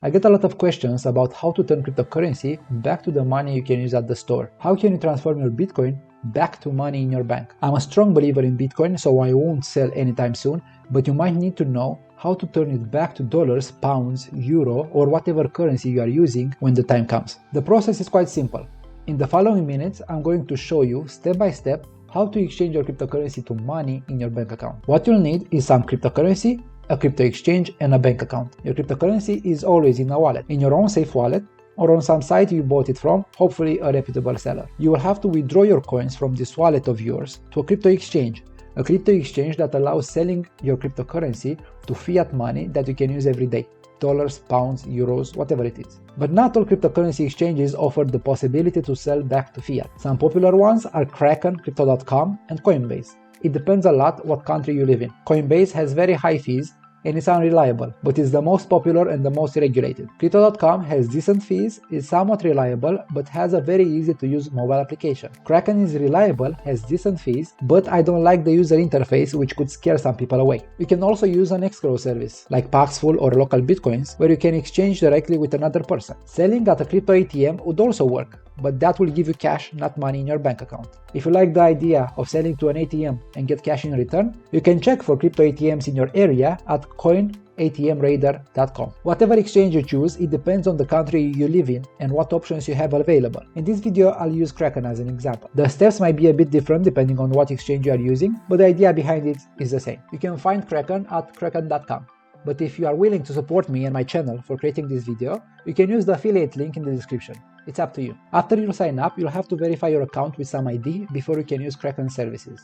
I get a lot of questions about how to turn cryptocurrency back to the money you can use at the store. How can you transform your Bitcoin back to money in your bank? I'm a strong believer in Bitcoin, so I won't sell anytime soon, but you might need to know how to turn it back to dollars, pounds, euro, or whatever currency you are using when the time comes. The process is quite simple. In the following minutes, I'm going to show you step by step how to exchange your cryptocurrency to money in your bank account. What you'll need is some cryptocurrency, a crypto exchange, and a bank account. Your cryptocurrency is always in a wallet, in your own safe wallet, or on some site you bought it from, hopefully a reputable seller. You will have to withdraw your coins from this wallet of yours to a crypto exchange that allows selling your cryptocurrency to fiat money that you can use every day. Dollars, pounds, euros, whatever it is. But not all cryptocurrency exchanges offer the possibility to sell back to fiat. Some popular ones are Kraken, Crypto.com, and Coinbase. It depends a lot what country you live in. Coinbase has very high fees and it's unreliable, but it's the most popular and the most regulated. Crypto.com has decent fees, is somewhat reliable, but has a very easy to use mobile application. Kraken is reliable, has decent fees, but I don't like the user interface, which could scare some people away. You can also use an escrow service, like Paxful or Local Bitcoins, where you can exchange directly with another person. Selling at a crypto ATM would also work, but that will give you cash, not money in your bank account. If you like the idea of selling to an ATM and get cash in return, you can check for crypto ATMs in your area at coinatmradar.com. Whatever exchange you choose, it depends on the country you live in and what options you have available. In this video, I'll use Kraken as an example. The steps might be a bit different depending on what exchange you are using, but the idea behind it is the same. You can find Kraken at kraken.com. But if you are willing to support me and my channel for creating this video, you can use the affiliate link in the description. It's up to you. After you sign up, you'll have to verify your account with some ID before you can use Kraken services.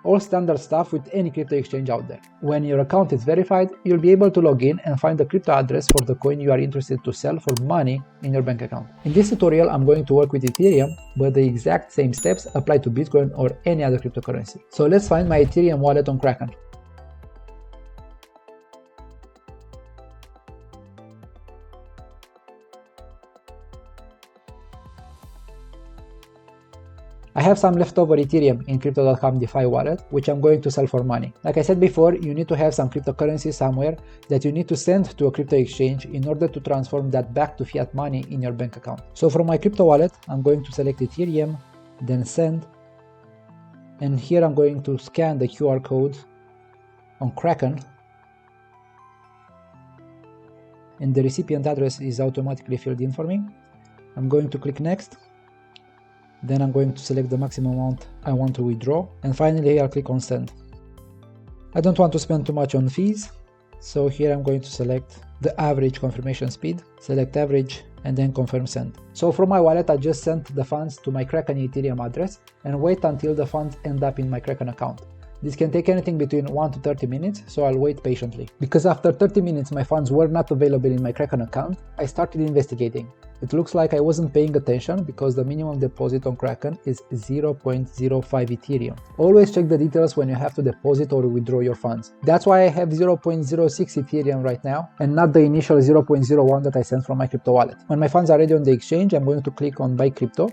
All standard stuff with any crypto exchange out there. When your account is verified, you'll be able to log in and find the crypto address for the coin you are interested to sell for money in your bank account. In this tutorial, I'm going to work with Ethereum, but the exact same steps apply to Bitcoin or any other cryptocurrency. So let's find my Ethereum wallet on Kraken. I have some leftover Ethereum in Crypto.com DeFi wallet, which I'm going to sell for money. Like I said before, you need to have some cryptocurrency somewhere that you need to send to a crypto exchange in order to transform that back to fiat money in your bank account. So from my crypto wallet, I'm going to select Ethereum, then send, and here I'm going to scan the QR code on Kraken, and the recipient address is automatically filled in for me. I'm going to click next. Then I'm going to select the maximum amount I want to withdraw, and finally I'll click on send. I don't want to spend too much on fees, so here I'm going to select the average confirmation speed, select average, and then confirm send. So from my wallet I just sent the funds to my Kraken Ethereum address and wait until the funds end up in my Kraken account. This can take anything between 1 to 30 minutes, so I'll wait patiently. Because after 30 minutes my funds were not available in my Kraken account, I started investigating. It looks like I wasn't paying attention because the minimum deposit on Kraken is 0.05 Ethereum. Always check the details when you have to deposit or withdraw your funds. That's why I have 0.06 Ethereum right now and not the initial 0.01 that I sent from my crypto wallet. When my funds are ready on the exchange, I'm going to click on buy crypto.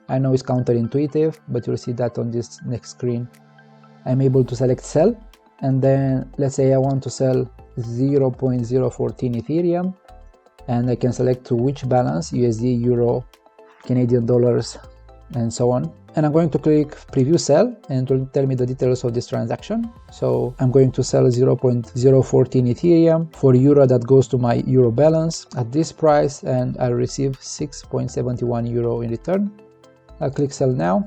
I know it's counterintuitive, but you'll see that on this next screen. I'm able to select sell, and then let's say I want to sell 0.014 Ethereum, and I can select to which balance, USD, Euro, Canadian dollars, and so on. And I'm going to click preview sell, and it will tell me the details of this transaction. So I'm going to sell 0.014 Ethereum for Euro that goes to my Euro balance at this price, and I'll receive 6.71 Euro in return. I'll click sell now.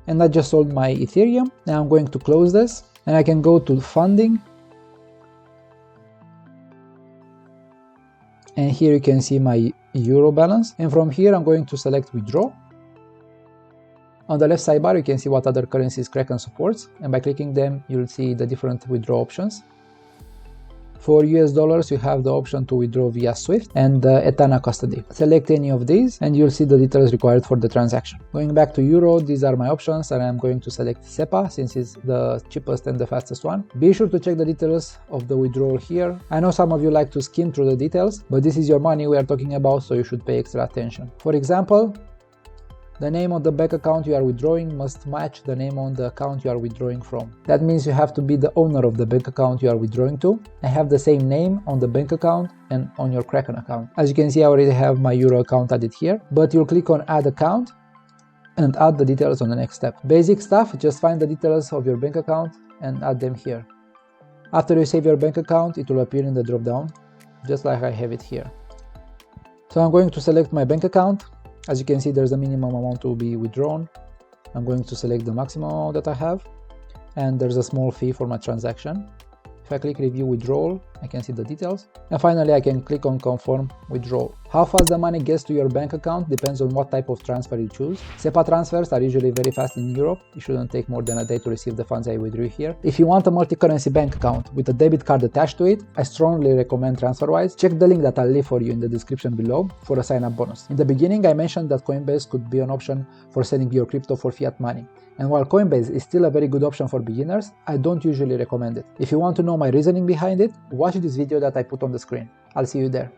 And I just sold my Ethereum. Now I'm going to close this, and I can go to funding. And here you can see my Euro balance. And from here I'm going to select withdraw. On the left sidebar you can see what other currencies Kraken supports, and by clicking them you'll see the different withdraw options. For US dollars, you have the option to withdraw via SWIFT and Etana custody. Select any of these and you'll see the details required for the transaction. Going back to Euro, these are my options, and I'm going to select SEPA since it's the cheapest and the fastest one. Be sure to check the details of the withdrawal here. I know some of you like to skim through the details, but this is your money we are talking about, so you should pay extra attention. For example, The name of the bank account you are withdrawing must match the name on the account you are withdrawing from. That means you have to be the owner of the bank account you are withdrawing to and have the same name on the bank account and on your Kraken account. As you can see, I already have my Euro account added here, but you'll click on Add Account and add the details on the next step. Basic stuff, just find the details of your bank account and add them here. After you save your bank account, it will appear in the drop down, just like I have it here. So I'm going to select my bank account. As you can see, there's a minimum amount to be withdrawn. I'm going to select the maximum amount that I have, and there's a small fee for my transaction. If I click Review Withdrawal, I can see the details. And finally, I can click on Confirm Withdrawal. How fast the money gets to your bank account depends on what type of transfer you choose. SEPA transfers are usually very fast in Europe. It shouldn't take more than a day to receive the funds I withdrew here. If you want a multi-currency bank account with a debit card attached to it, I strongly recommend TransferWise. Check the link that I'll leave for you in the description below for a sign-up bonus. In the beginning, I mentioned that Coinbase could be an option for selling your crypto for fiat money. And while Coinbase is still a very good option for beginners, I don't usually recommend it. If you want to know my reasoning behind it, watch this video that I put on the screen. I'll see you there.